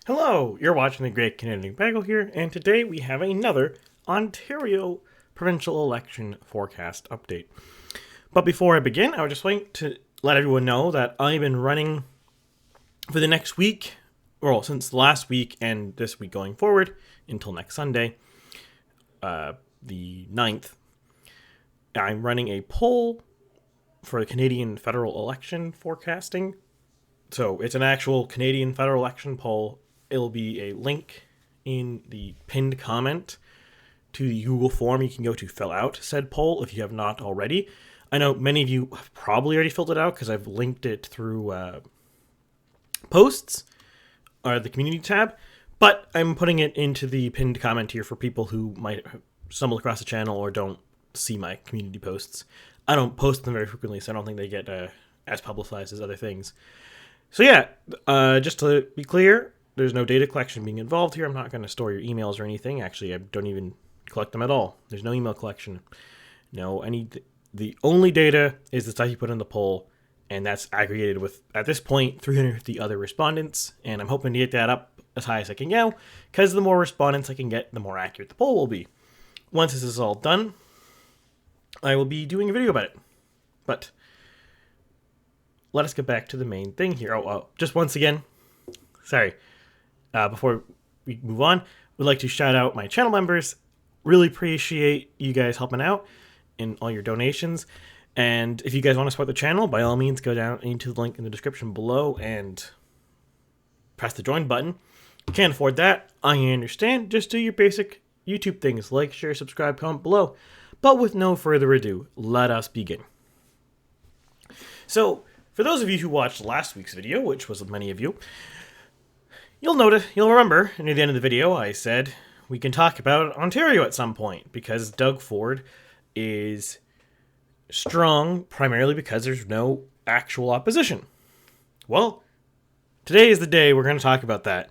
Hello, you're watching the Great Canadian Bagel here, and today we have another Ontario provincial election forecast update. But before I begin, I would just like to let everyone know that I've been running for the next week, well, since last week and this week going forward until next Sunday, the 9th. I'm running a poll for the Canadian federal election forecasting. So it's an actual Canadian federal election poll. It'll be a link in the pinned comment to the Google form you can go to fill out said poll if you have not already. I know many of you have probably already filled it out because I've linked it through posts or the community tab, but I'm putting it into the pinned comment here for people who might stumble across the channel or don't see my community posts. I don't post them very frequently, so I don't think they get as publicized as other things. So yeah, just to be clear, there's no data collection being involved here. I'm not going to store your emails or anything. Actually, I don't even collect them at all. There's no email collection. The only data is the stuff you put in the poll, and that's aggregated with, at this point, 350 other respondents, and I'm hoping to get that up as high as I can go, because the more respondents I can get, the more accurate the poll will be. Once this is all done, I will be doing a video about it. But let us get back to the main thing here. Just once again, sorry. Before we move on, we'd like to shout out my channel members. Really appreciate you guys helping out in all your donations. And if you guys want to support the channel, by all means, go down into the link in the description below and press the join button. If you can't afford that, I understand. Just do your basic YouTube things, like, share, subscribe, comment below. But with no further ado, let us begin. So, for those of you who watched last week's video, which was many of you, you'll remember near the end of the video I said we can talk about Ontario at some point because Doug Ford is strong primarily because there's no actual opposition. Well, today is the day we're going to talk about that.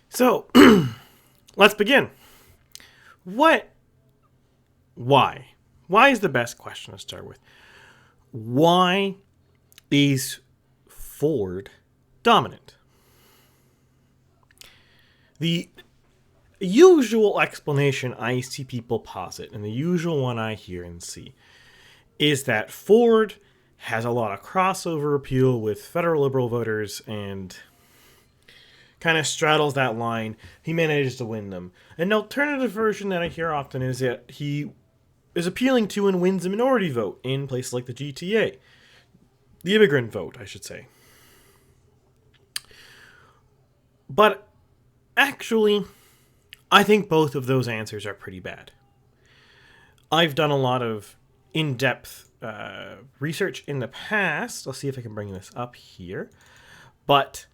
So, let's begin. Why? Why is the best question to start with? Why is Ford dominant? The usual explanation I see people posit, and the usual one I hear and see, is that Ford has a lot of crossover appeal with federal liberal voters and kind of straddles that line. He manages to win them. An alternative version that I hear often is that he is appealing to and wins a minority vote in places like the GTA. The immigrant vote, I should say. But actually, I think both of those answers are pretty bad. I've done a lot of in-depth research in the past. I'll see if I can bring this up here. But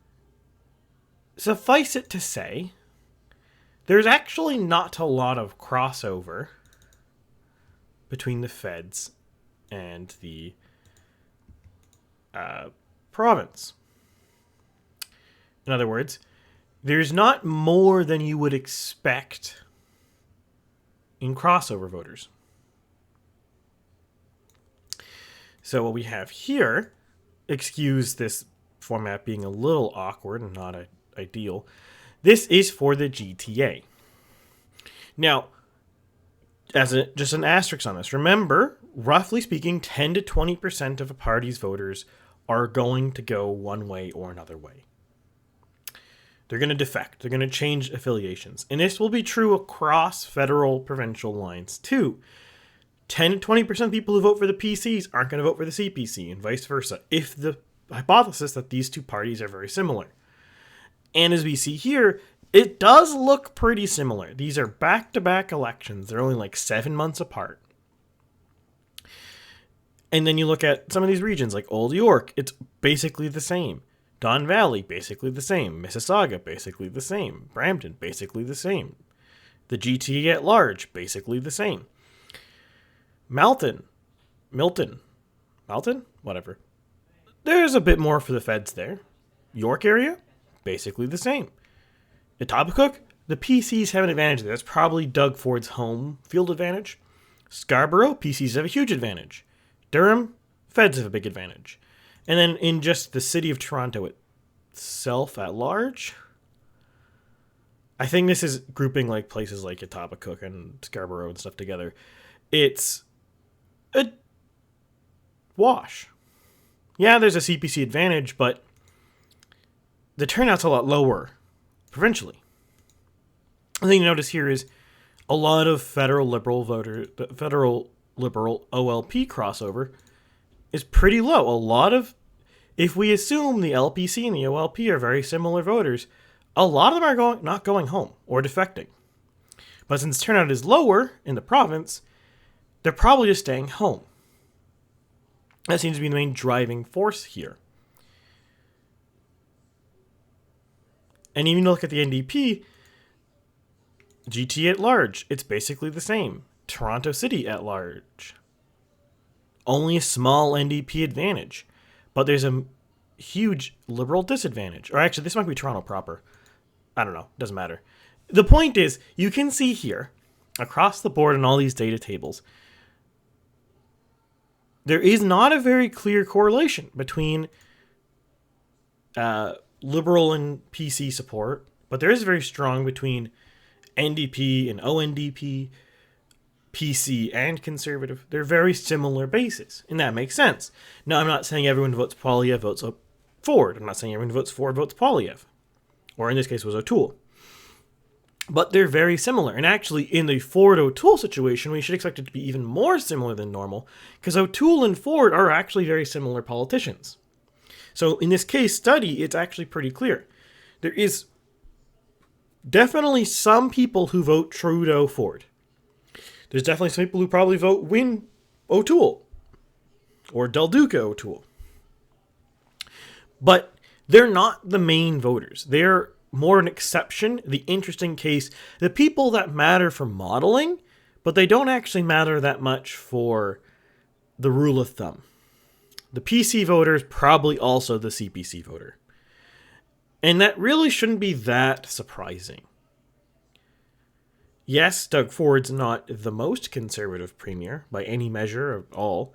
suffice it to say, there's actually not a lot of crossover between the feds and the province. In other words, there's not more than you would expect in crossover voters. So what we have here, excuse this format being a little awkward and not ideal, this is for the GTA. Now, just an asterisk on this, remember, roughly speaking, 10 to 20% of a party's voters are going to go one way or another way. They're going to defect. They're going to change affiliations. And this will be true across federal, provincial lines, too. 10 to 20% of people who vote for the PCs aren't going to vote for the CPC, and vice versa, if the hypothesis that these two parties are very similar. And as we see here, it does look pretty similar. These are back-to-back elections. They're only like 7 months apart. And then you look at some of these regions, like Old York, it's basically the same. Don Valley, basically the same. Mississauga, basically the same. Brampton, basically the same. The GTA at large, basically the same. Milton, whatever. There's a bit more for the feds there. York area, basically the same. Etobicoke, the PCs have an advantage there. That's probably Doug Ford's home field advantage. Scarborough, PCs have a huge advantage. Durham, feds have a big advantage. And then in just the city of Toronto itself at large, I think this is grouping like places like Etobicoke and Scarborough and stuff together. It's a wash. Yeah, there's a CPC advantage, but the turnout's a lot lower provincially. The thing to notice here is a lot of federal Liberal OLP crossover is pretty low. If we assume the LPC and the OLP are very similar voters, a lot of them are not going home or defecting. But since turnout is lower in the province, they're probably just staying home. That seems to be the main driving force here. And even look at the NDP, GT at large, it's basically the same. Toronto City at large. Only a small NDP advantage. But there's a huge Liberal disadvantage. Or actually, this might be Toronto proper. I don't know. Doesn't matter. The point is, you can see here, across the board in all these data tables, there is not a very clear correlation between Liberal and PC support, but there is very strong between NDP and ONDP, PC and Conservative. They're very similar bases, and that makes sense. Now, I'm not saying everyone who votes Poilievre votes Ford. I'm not saying everyone who votes Ford votes Poilievre. Or in this case was O'Toole. But they're very similar. And actually, in the Ford-O'Toole situation, we should expect it to be even more similar than normal, because O'Toole and Ford are actually very similar politicians. So in this case study, it's actually pretty clear. There is definitely some people who vote Trudeau-Ford. There's definitely some people who probably vote Win O'Toole. Or Del Duca O'Toole. But they're not the main voters. They're more an exception, the interesting case, the people that matter for modeling, but they don't actually matter that much for the rule of thumb. The PC voter is probably also the CPC voter. And that really shouldn't be that surprising. Yes, Doug Ford's not the most conservative premier by any measure at all,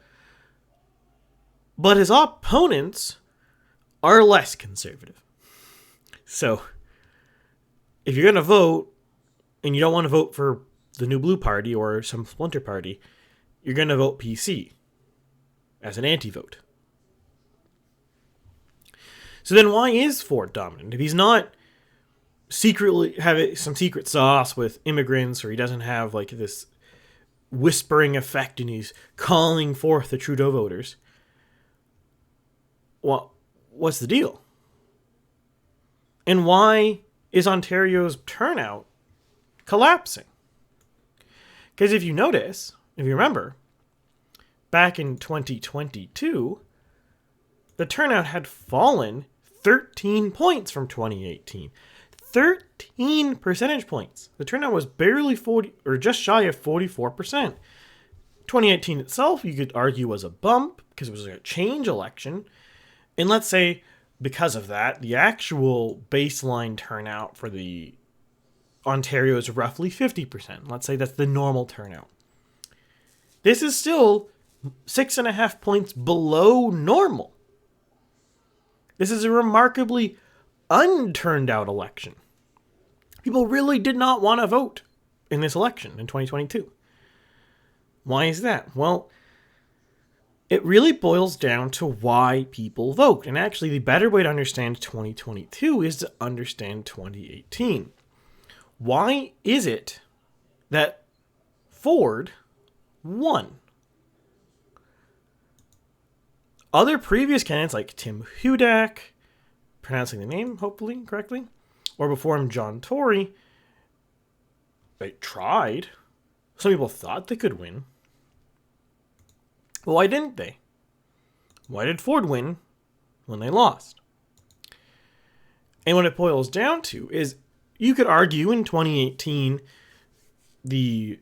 but his opponents are less conservative. So, if you're going to vote, and you don't want to vote for the New Blue Party or some splinter party, you're going to vote PC as an anti-vote. So then why is Ford dominant? If he's not secretly having some secret sauce with immigrants, or he doesn't have like this whispering effect and he's calling forth the Trudeau voters, well, what's the deal? And why is Ontario's turnout collapsing? Because if you notice, if you remember, back in 2022, the turnout had fallen 13 points from 2018. 13 percentage points. The turnout was barely 40, or just shy of 44%. 2018 itself, you could argue, was a bump because it was a change election. And let's say, because of that, the actual baseline turnout for the Ontario is roughly 50%. Let's say that's the normal turnout. This is still 6.5 points below normal. This is a remarkably unturned out election. People really did not want to vote in this election in 2022. Why is that? Well, it really boils down to why people vote. And actually, the better way to understand 2022 is to understand 2018. Why is it that Ford won? Other previous candidates like Tim Hudak, pronouncing the name hopefully correctly, or before him John Tory, they tried. Some people thought they could win. But why didn't they? Why did Ford win when they lost? And what it boils down to is, you could argue in 2018, the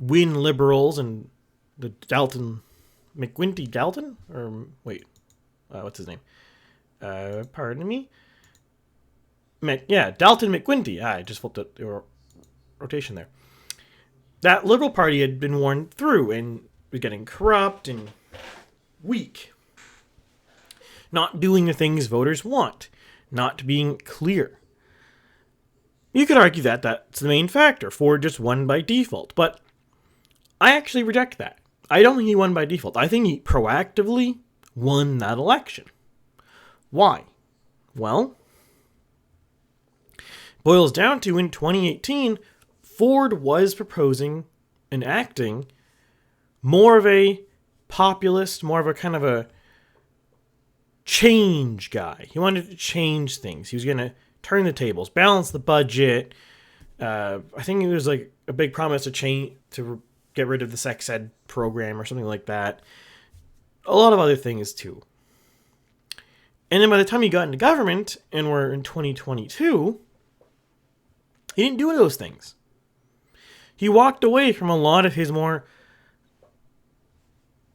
Win Liberals and the McGuinty Dalton? Or, wait, what's his name? Pardon me? Dalton McGuinty. I just flipped the rotation there. That Liberal Party had been worn through and was getting corrupt and weak. Not doing the things voters want. not being clear. You could argue that that's the main factor. Ford just won by default, but I actually reject that. I don't think he won by default. I think he proactively won that election. Why? Well, boils down to in 2018, Ford was proposing and acting more of a populist, more of a kind of a change guy. He wanted to change things. He was going to turn the tables, balance the budget. I think it was like a big promise to get rid of the sex ed program or something like that. A lot of other things too. And then by the time he got into government, and we're in 2022, he didn't do those things. He walked away from a lot of his more,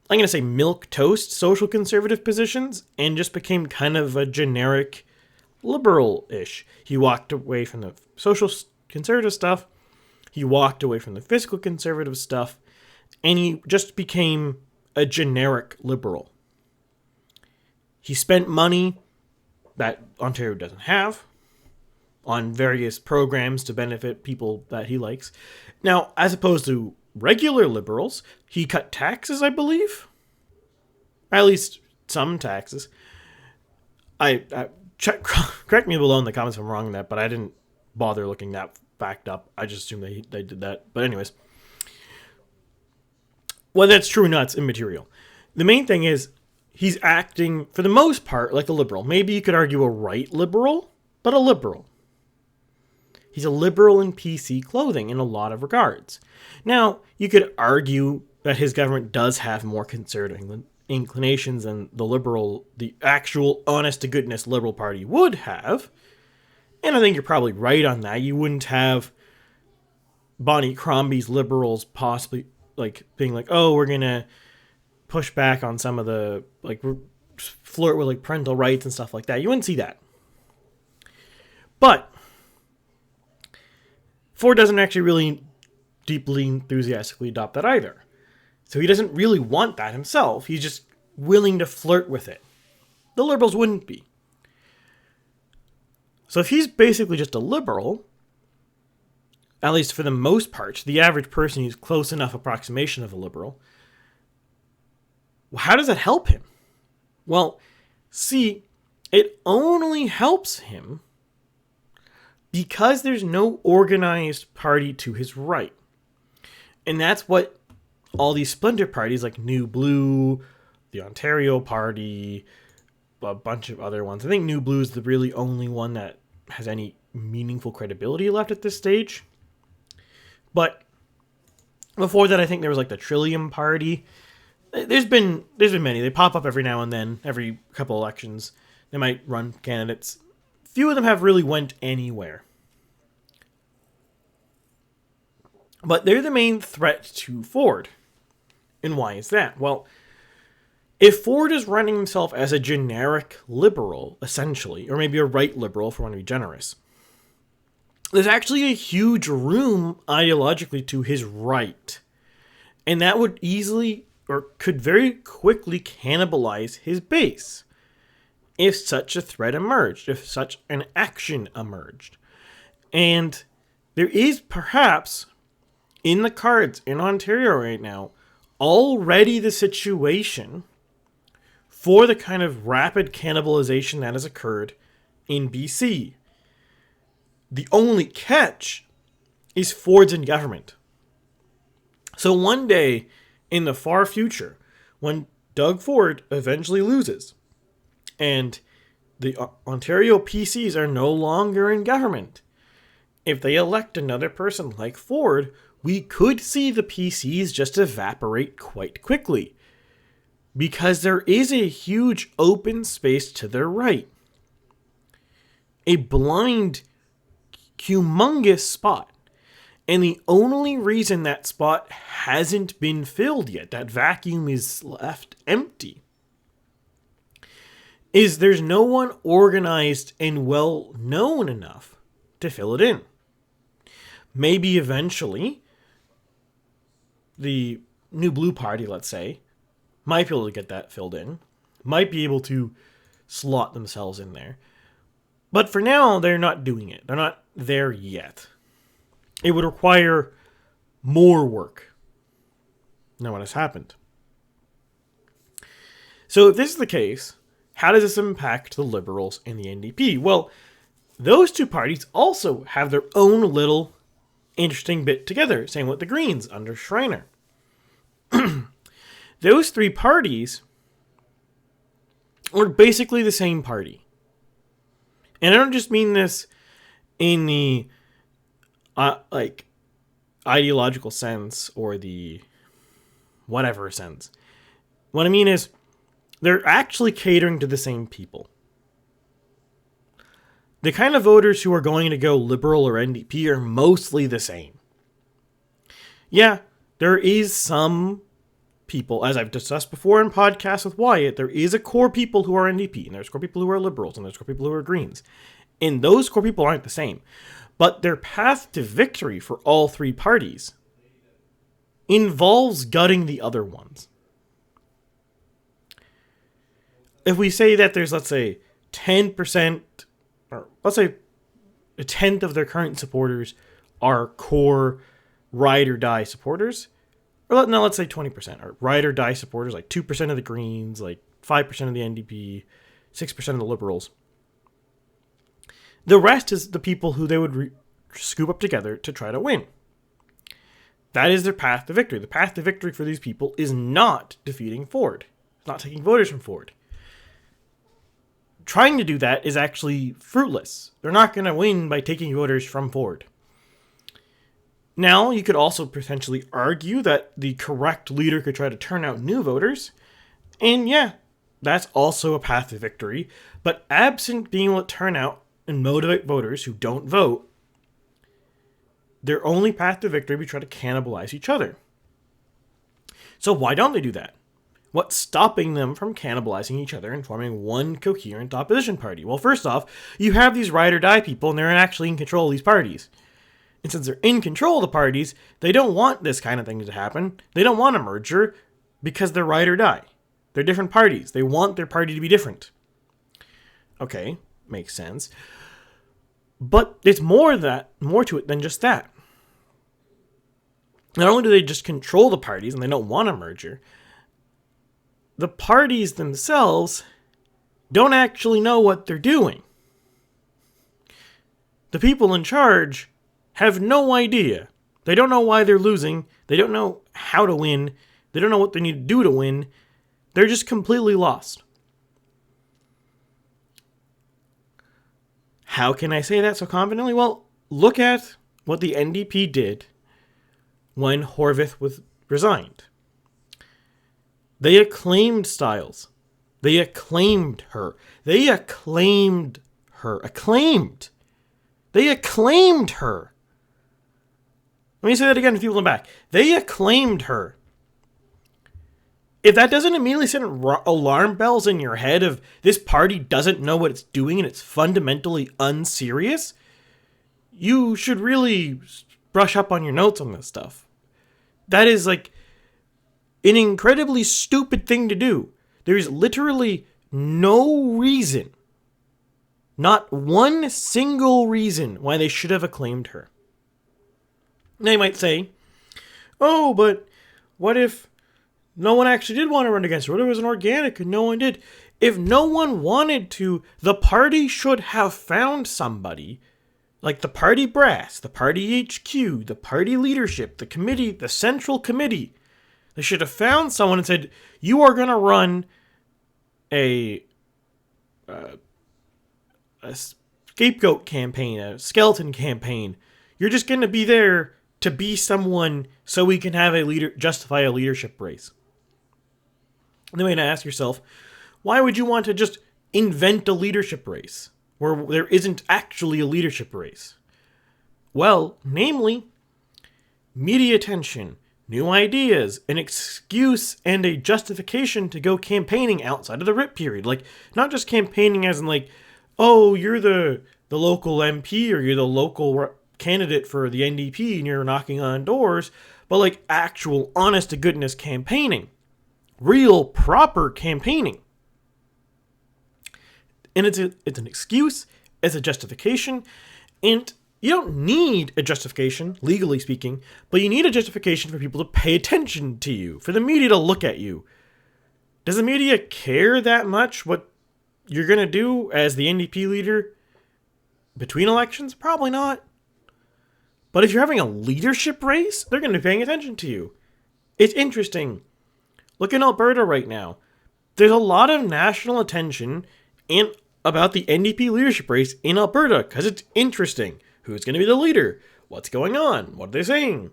I'm going to say milquetoast social conservative positions and just became kind of a generic liberal-ish. He walked away from the social conservative stuff. He walked away from the fiscal conservative stuff. And he just became a generic liberal. He spent money that Ontario doesn't have on various programs to benefit people that he likes. Now, as opposed to regular liberals, he cut taxes, I believe. At least some taxes. Correct me below in the comments if I'm wrong on that, but I didn't bother looking that fact up. I just assumed they did that. But anyways, whether that's true or not, it's immaterial. The main thing is he's acting, for the most part, like a liberal. Maybe you could argue a right liberal, but a liberal. He's a liberal in PC clothing in a lot of regards. Now, you could argue that his government does have more conservative inclinations than the actual honest-to-goodness Liberal Party would have. And I think you're probably right on that. You wouldn't have Bonnie Crombie's Liberals possibly being like, oh, we're going to push back on some of the, flirt with parental rights and stuff like that. You wouldn't see that. But Ford doesn't actually really deeply enthusiastically adopt that either. So he doesn't really want that himself. He's just willing to flirt with it. The Liberals wouldn't be. So if he's basically just a liberal, at least for the most part, the average person who's close enough approximation of a liberal, how does that help him? Well, see, it only helps him because there's no organized party to his right. And that's what all these splinter parties like New Blue, the Ontario Party, a bunch of other ones. I think New Blue is the really only one that has any meaningful credibility left at this stage. But before that, I think there was the Trillium Party. There's been many. They pop up every now and then, every couple elections. They might run candidates. Few of them have really went anywhere. But they're the main threat to Ford. And why is that? Well, if Ford is running himself as a generic liberal, essentially, or maybe a right liberal if we want to be generous, there's actually a huge room ideologically to his right. And that would easily, or could very quickly cannibalize his base if such a threat emerged, if such an action emerged. And there is perhaps in the cards in Ontario right now already the situation for the kind of rapid cannibalization that has occurred in BC. The only catch is Ford's in government. So one day in the far future, when Doug Ford eventually loses and the Ontario PCs are no longer in government, if they elect another person like Ford, we could see the PCs just evaporate quite quickly because there is a huge open space to their right. A blind, humongous spot. And the only reason that spot hasn't been filled yet, that vacuum is left empty, is there's no one organized and well known enough to fill it in. Maybe eventually the New Blue Party, let's say, might be able to get that filled in, might be able to slot themselves in there. But for now, they're not doing it. They're not there yet. It would require more work. Now, what has happened? So if this is the case, how does this impact the Liberals and the NDP? Well, those two parties also have their own little interesting bit together, same with the Greens under Schreiner. Those three parties are basically the same party. And I don't just mean this in the ideological sense or the whatever sense. What I mean is they're actually catering to the same people. The kind of voters who are going to go Liberal or NDP are mostly the same. Yeah, there is some people, as I've discussed before in podcasts with Wyatt, there is a core people who are NDP, and there's core people who are Liberals, and there's core people who are Greens. And those core people aren't the same. But their path to victory for all three parties involves gutting the other ones. If we say that there's, let's say, 10%, or let's say a tenth of their current supporters are core ride or die supporters, or let's say 20% are ride or die supporters, like 2% of the Greens, like 5% of the NDP, 6% of the Liberals. The rest is the people who they would scoop up together to try to win. That is their path to victory. The path to victory for these people is not defeating Ford. It's not taking voters from Ford. Trying to do that is actually fruitless. They're not going to win by taking voters from Ford. Now, you could also potentially argue that the correct leader could try to turn out new voters. And yeah, that's also a path to victory. But absent being able to turn out and motivate voters who don't vote, their only path to victory would be try to cannibalize each other. So why don't they do that? What's stopping them from cannibalizing each other and forming one coherent opposition party? Well, first off, you have these ride or die people, and they're actually in control of these parties. And since they're in control of the parties, they don't want this kind of thing to happen. They don't want a merger because they're ride or die. They're different parties. They want their party to be different. Okay, makes sense. But it's more to it than just that. Not only do they just control the parties and they don't want a merger, the parties themselves don't actually know what they're doing. The people in charge have no idea. They don't know why they're losing. They don't know how to win. They don't know what they need to do to win. They're just completely lost. How can I say that so confidently? Well, look at what the NDP did when Horwath was resigned. They acclaimed Stiles. They acclaimed her. They acclaimed her. They acclaimed her. Let me say that again to people in the back. They acclaimed her. If that doesn't immediately send alarm bells in your head of this party doesn't know what it's doing and it's fundamentally unserious, you should really brush up on your notes on this stuff. That is like an incredibly stupid thing to do. There is literally no reason, not one single reason why they should have acclaimed her. Now you might say, oh, but what if no one actually did want to run against her? What if it was an organic and no one did? If no one wanted to, the party should have found somebody, like the party brass, the party HQ, the party leadership, the committee, the central committee. They should have found someone and said, you are going to run a scapegoat campaign, a skeleton campaign. You're just going to be there to be someone so we can have justify a leadership race. And then you might ask yourself, why would you want to just invent a leadership race where there isn't actually a leadership race? Well, namely, media attention, new ideas, an excuse, and a justification to go campaigning outside of the RIP period. Like, not just campaigning as in like, oh, you're the local MP or you're the local candidate for the NDP and you're knocking on doors, but like actual honest-to-goodness campaigning. Real, proper campaigning. And it's an excuse as a justification. And you don't need a justification, legally speaking, but you need a justification for people to pay attention to you, for the media to look at you. Does the media care that much what you're going to do as the NDP leader between elections? Probably not. But if you're having a leadership race, they're going to be paying attention to you. It's interesting. Look in Alberta right now. There's a lot of national attention about the NDP leadership race in Alberta because it's interesting. Who's going to be the leader? What's going on? What are they saying?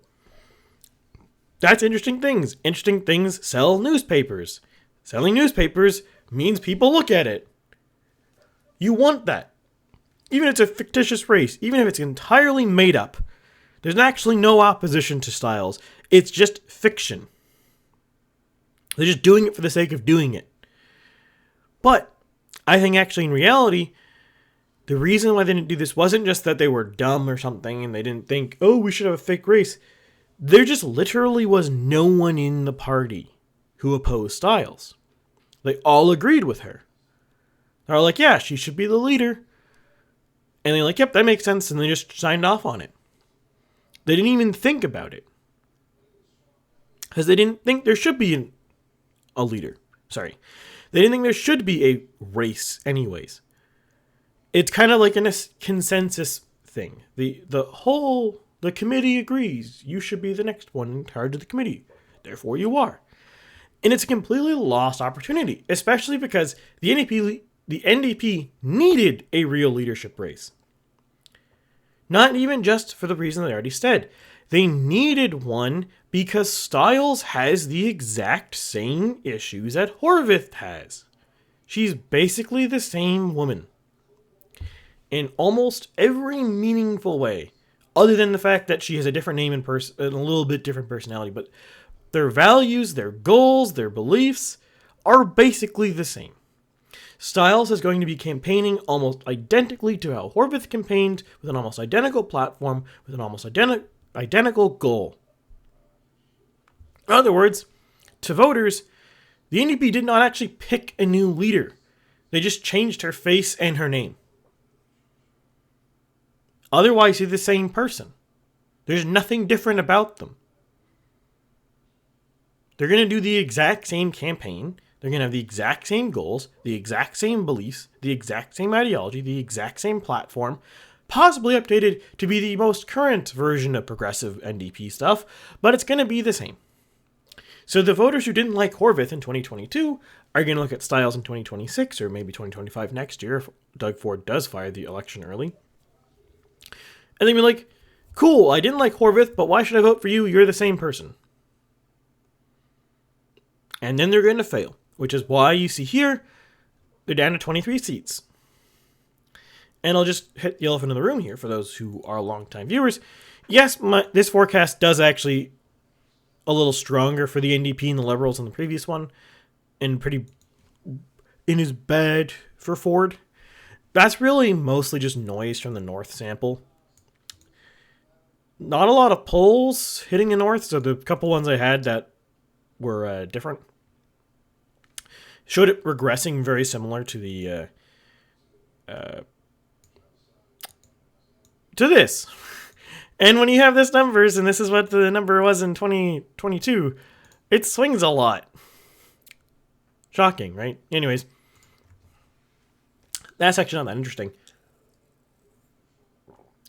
That's interesting things. Interesting things sell newspapers. Selling newspapers means people look at it. You want that. Even if it's a fictitious race, even if it's entirely made up, there's actually no opposition to Styles. It's just fiction. They're just doing it for the sake of doing it. But I think actually in reality, the reason why they didn't do this wasn't just that they were dumb or something and they didn't think, oh, we should have a fake race. There just literally was no one in the party who opposed Styles. They all agreed with her. They're like, yeah, she should be the leader. And they're like, yep, that makes sense. And they just signed off on it. They didn't even think about it. Because they didn't think there should be a leader. Sorry. They didn't think there should be a race anyways. It's kind of like a consensus thing. The committee agrees you should be the next one in charge of the committee. Therefore you are. And it's a completely lost opportunity, especially because the NDP needed a real leadership race. Not even just for the reason they already said. They needed one because Styles has the exact same issues that Horwath has. She's basically the same woman. In almost every meaningful way, other than the fact that she has a different name and a little bit different personality, but their values, their goals, their beliefs are basically the same. Styles is going to be campaigning almost identically to how Horwath campaigned, with an almost identical platform, with an almost identical goal. In other words, to voters, the NDP did not actually pick a new leader. They just changed her face and her name. Otherwise, they're the same person. There's nothing different about them. They're going to do the exact same campaign. They're going to have the exact same goals, the exact same beliefs, the exact same ideology, the exact same platform, possibly updated to be the most current version of progressive NDP stuff, but it's going to be the same. So the voters who didn't like Horwath in 2022 are going to look at Styles in 2026, or maybe 2025 next year, if Doug Ford does fire the election early. And they'll be like, cool, I didn't like Horwath, but why should I vote for you? You're the same person. And then they're going to fail, which is why you see here, they're down to 23 seats. And I'll just hit the elephant in the room here for those who are longtime viewers. Yes, this forecast does actually a little stronger for the NDP and the Liberals than the previous one, and is bad for Ford. That's really mostly just noise from the North sample. Not a lot of polls hitting the North, so the couple ones I had that were different showed it regressing very similar to the to this. And when you have this numbers, and this is what the number was in 2022, it swings a lot. Shocking, right? Anyways, that's actually not that interesting.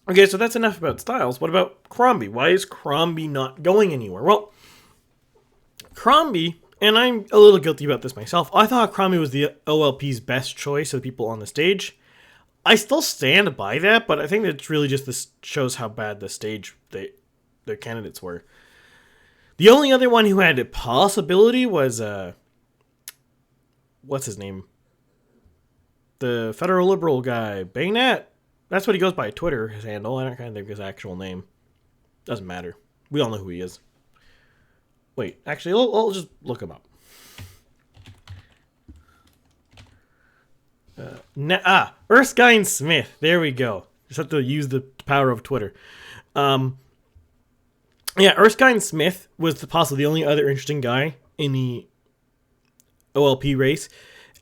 Okay, so that's enough about Styles. What about Crombie? Why is Crombie not going anywhere? Well, Crombie, and I'm a little guilty about this myself, I thought Crombie was the OLP's best choice of the people on the stage. I still stand by that, but I think it's really just this shows how bad the stage their candidates were. The only other one who had a possibility was, what's his name? The federal liberal guy, Baynett. That's what he goes by Twitter, his handle. I don't kind of think his actual name. Doesn't matter. We all know who he is. Wait, actually, I'll just look him up. Erskine Smith. There we go. Just have to use the power of Twitter. Erskine Smith was possibly the only other interesting guy in the OLP race.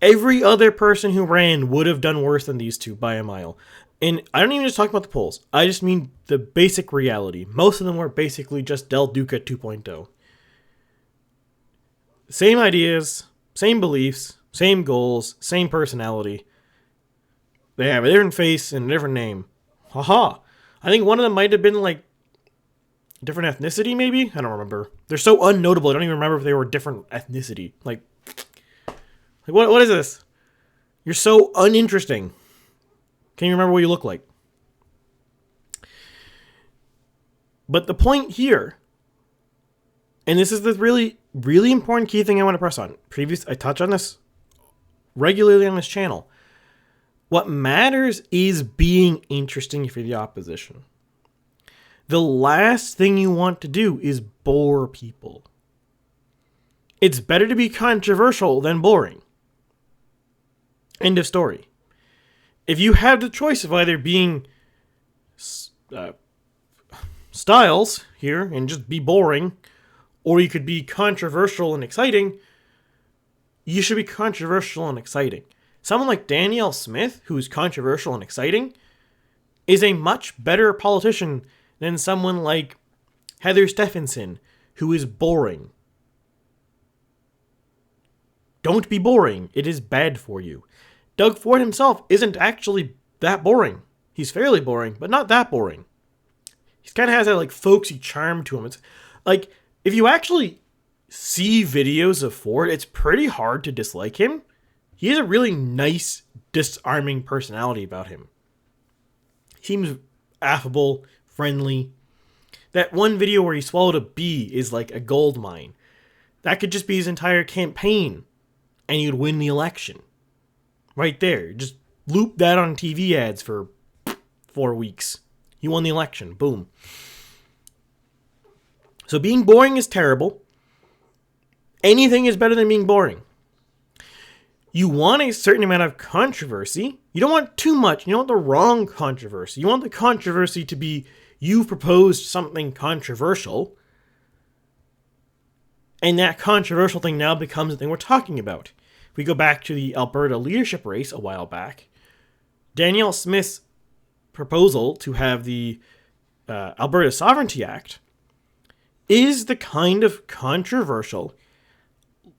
Every other person who ran would have done worse than these two by a mile. And I don't even just talk about the polls. I just mean the basic reality. Most of them were basically just Del Duca 2.0. Same ideas, same beliefs, same goals, same personality. They have a different face and a different name. Haha. I think one of them might have been like different ethnicity, maybe? I don't remember. They're so unnotable, I don't even remember if they were different ethnicity. Like what is this? You're so uninteresting. Can't even remember what you look like. But the point here, and this is the really, really important key thing I want to press on. I touch on this regularly on this channel. What matters is being interesting for the opposition. The last thing you want to do is bore people. It's better to be controversial than boring. End of story. If you have the choice of either being Styles here and just be boring, or you could be controversial and exciting, you should be controversial and exciting. Someone like Danielle Smith, who's controversial and exciting, is a much better politician than someone like Heather Stephenson, who is boring. Don't be boring. It is bad for you. Doug Ford himself isn't actually that boring. He's fairly boring, but not that boring. He kind of has that like folksy charm to him. It's like, if you actually see videos of Ford, it's pretty hard to dislike him. He has a really nice, disarming personality about him. He seems affable, friendly. That one video where he swallowed a bee is like a gold mine. That could just be his entire campaign, and you'd win the election. Right there. Just loop that on TV ads for 4 weeks. He won the election. Boom. So being boring is terrible. Anything is better than being boring. You want a certain amount of controversy. You don't want too much. You don't want the wrong controversy. You want the controversy to be you've proposed something controversial, and that controversial thing now becomes the thing we're talking about. If we go back to the Alberta leadership race a while back, Danielle Smith's proposal to have the Alberta Sovereignty Act is the kind of controversial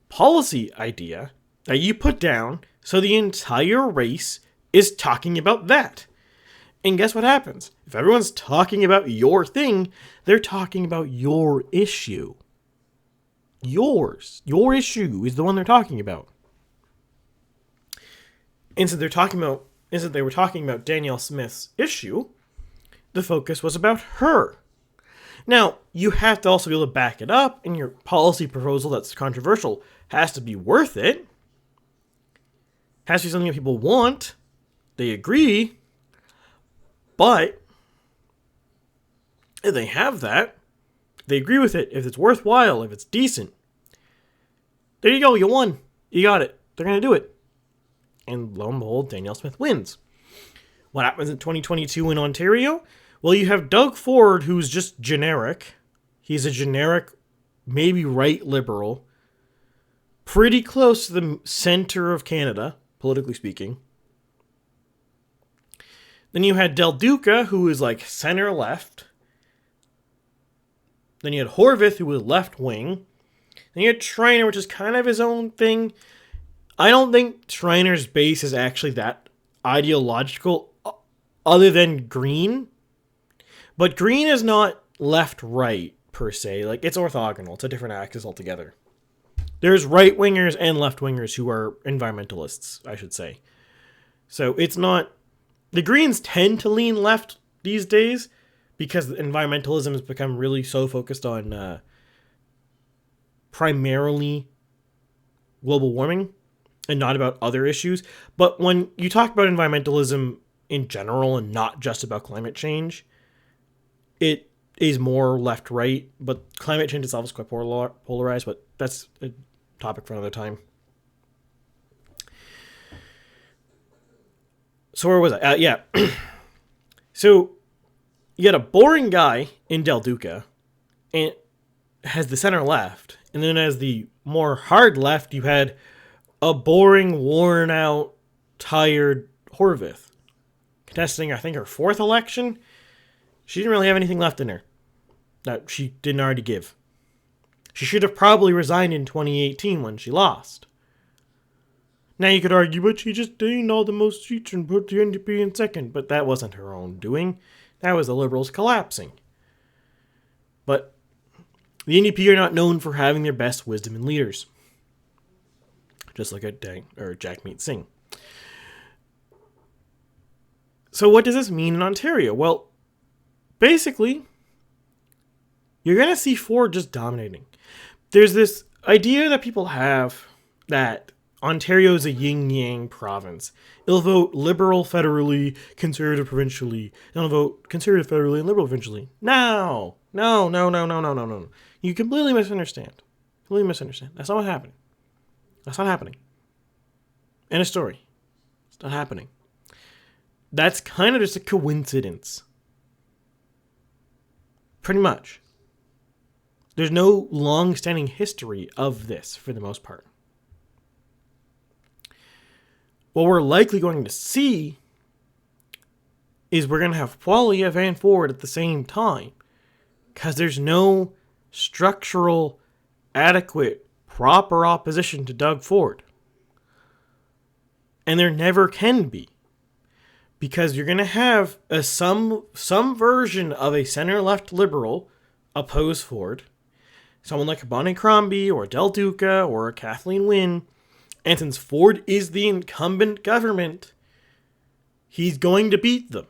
policy idea that you put down so the entire race is talking about that. And guess what happens? If everyone's talking about your thing, they're talking about your issue. Yours. Your issue is the one they're talking about. And so they were talking about Danielle Smith's issue, the focus was about her. Now, you have to also be able to back it up, and your policy proposal that's controversial has to be worth it. Has to be something that people want. They agree. But if they have that, they agree with it, if it's worthwhile, if it's decent, there you go, you won. You got it. They're going to do it. And lo and behold, Danielle Smith wins. What happens in 2022 in Ontario? Well, you have Doug Ford, who's just generic. He's a generic, maybe right liberal. Pretty close to the center of Canada, politically speaking. Then you had Del Duca, who is like center-left. Then you had Horvath, who was left-wing. Then you had Schreiner, which is kind of his own thing. I don't think Schreiner's base is actually that ideological, other than Green. But Green is not left-right, per se. Like, it's orthogonal. It's a different axis altogether. There's right-wingers and left-wingers who are environmentalists, I should say. So it's not... The Greens tend to lean left these days because environmentalism has become really so focused on primarily global warming and not about other issues. But when you talk about environmentalism in general and not just about climate change, it is more left-right. But climate change itself is quite polarized, but that's a topic for another time. So where was I? Yeah. So you had a boring guy in Del Duca, and has the center left. And then as the more hard left, you had a boring, worn out, tired Horvath. contesting, I think, her 4th election. She didn't really have anything left in her that she didn't already give. She should have probably resigned in 2018 when she lost. Now you could argue, but she just gained all the most seats and put the NDP in second. But that wasn't her own doing. That was the Liberals collapsing. But the NDP are not known for having their best wisdom in leaders. Just like Jagmeet Singh. So what does this mean in Ontario? Well, basically, you're going to see Ford just dominating. There's this idea that people have that Ontario is a yin-yang province. It'll vote Liberal federally, Conservative provincially. It'll vote Conservative federally and Liberal provincially. No. You completely misunderstand. That's not what happened. That's not happening. End of story. It's not happening. That's kind of just a coincidence. Pretty much. There's no long-standing history of this, for the most part. What we're likely going to see is we're going to have Poilievre and Ford at the same time. Because there's no structural, adequate, proper opposition to Doug Ford. And there never can be. Because you're going to have some version of a center-left Liberal oppose Ford. Someone like a Bonnie Crombie or Del Duca or a Kathleen Wynne. And since Ford is the incumbent government, he's going to beat them.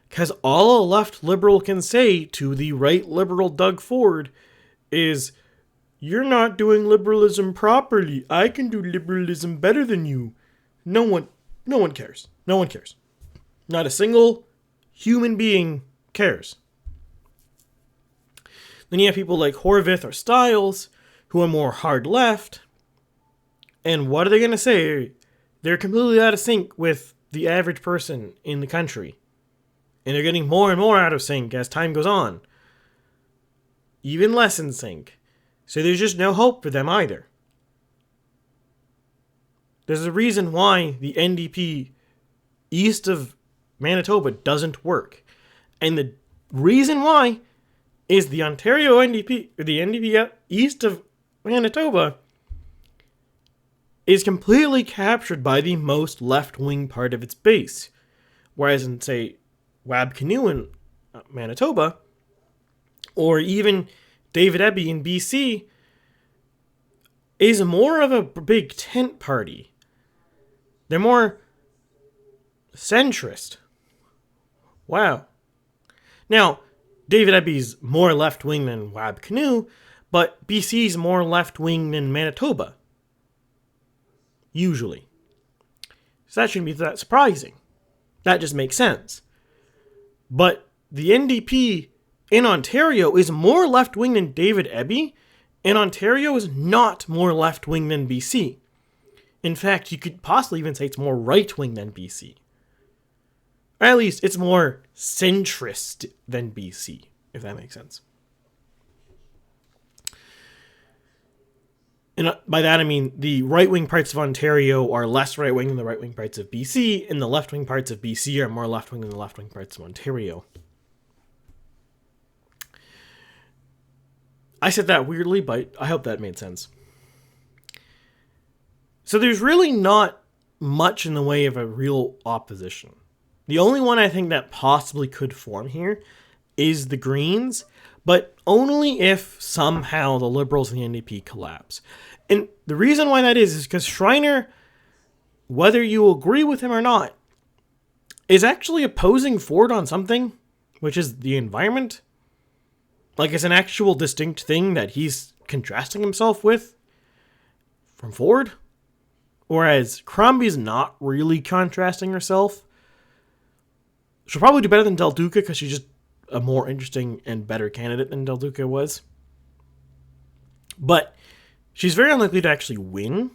Because all a left Liberal can say to the right Liberal Doug Ford is, you're not doing liberalism properly. I can do liberalism better than you. No one cares. No one cares. Not a single human being cares. Then you have people like Horwath or Stiles, who are more hard left. And what are they going to say? They're completely out of sync with the average person in the country. And they're getting more and more out of sync as time goes on. Even less in sync. So there's just no hope for them either. There's a reason why the NDP east of Manitoba doesn't work. And the reason why is the Ontario NDP, or the NDP east of Manitoba, is completely captured by the most left-wing part of its base. Whereas in, say, Wab-Canoe in Manitoba, or even David Eby in BC, is more of a big tent party. They're more centrist. Wow. Now, David Eby's more left-wing than Wab-Canoe, but BC's more left-wing than Manitoba. Usually. So that shouldn't be that surprising. That just makes sense. But the NDP in Ontario is more left-wing than David Eby, and Ontario is not more left-wing than BC. In fact, you could possibly even say it's more right-wing than BC. Or at least it's more centrist than BC, if that makes sense. And by that I mean the right-wing parts of Ontario are less right-wing than the right-wing parts of BC, and the left-wing parts of BC are more left-wing than the left-wing parts of Ontario. I said that weirdly, but I hope that made sense. So there's really not much in the way of a real opposition. The only one I think that possibly could form here is the Greens, but only if somehow the Liberals and the NDP collapse. And the reason why that is because Schreiner, whether you agree with him or not, is actually opposing Ford on something, which is the environment. Like it's an actual distinct thing that he's contrasting himself with from Ford. Whereas Crombie's not really contrasting herself. She'll probably do better than Del Duca because she's just a more interesting and better candidate than Del Duca was. But she's very unlikely to actually win.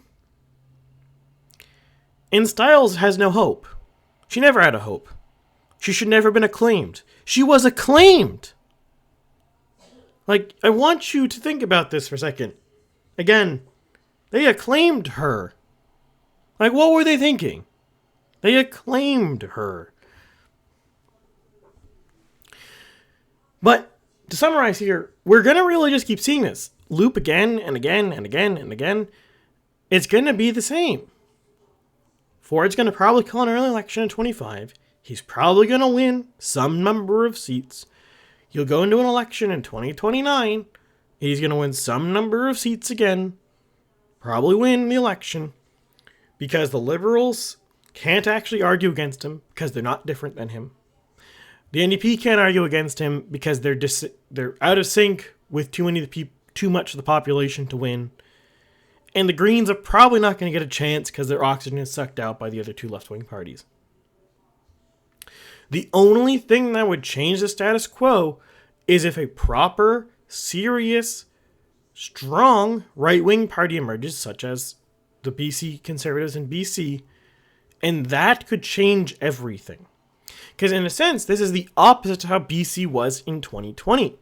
And Stiles has no hope. She never had a hope. She should never have been acclaimed. She was acclaimed! Like, I want you to think about this for a second. Again, they acclaimed her. Like, what were they thinking? They acclaimed her. But to summarize here, we're going to really just keep seeing this loop again and again and again and again. It's going to be the same. Ford's going to probably call an early election in 25. He's probably going to win some number of seats. He'll go into an election in 2029. He's going to win some number of seats again. Probably win the election. Because the Liberals can't actually argue against him because they're not different than him. The NDP can't argue against him because they're out of sync with too much of the population to win. And the Greens are probably not going to get a chance because their oxygen is sucked out by the other two left-wing parties. The only thing that would change the status quo is if a proper, serious, strong right-wing party emerges, such as the BC Conservatives in BC, and that could change everything. Because in a sense, this is the opposite to how BC was in 2020.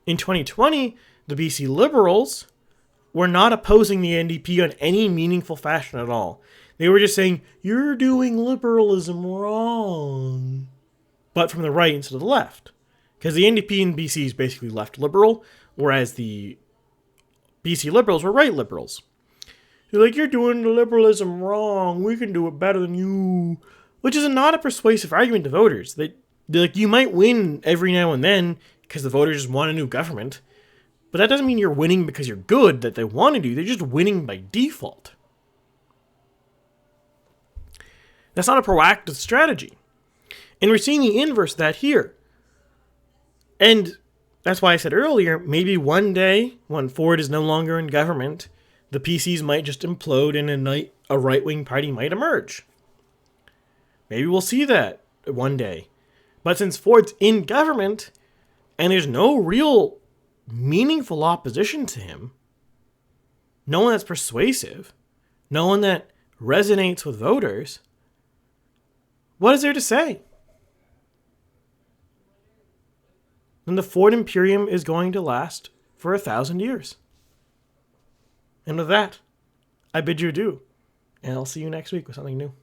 In 2020, the BC Liberals were not opposing the NDP on any meaningful fashion at all. They were just saying, you're doing liberalism wrong. But from the right instead of the left. Because the NDP in BC is basically left liberal, whereas the BC Liberals were right liberals. They're like, you're doing the liberalism wrong. We can do it better than you. Which is not a persuasive argument to voters. They're like, you might win every now and then because the voters just want a new government. But that doesn't mean you're winning because you're good, that they want to do. They're just winning by default. That's not a proactive strategy. And we're seeing the inverse of that here. And that's why I said earlier, maybe one day, when Ford is no longer in government, the PCs might just implode and a right-wing party might emerge. Maybe we'll see that one day. But since Ford's in government, and there's no real meaningful opposition to him, no one that's persuasive, no one that resonates with voters, what is there to say? Then the Ford Imperium is going to last for 1,000 years. And with that, I bid you adieu, and I'll see you next week with something new.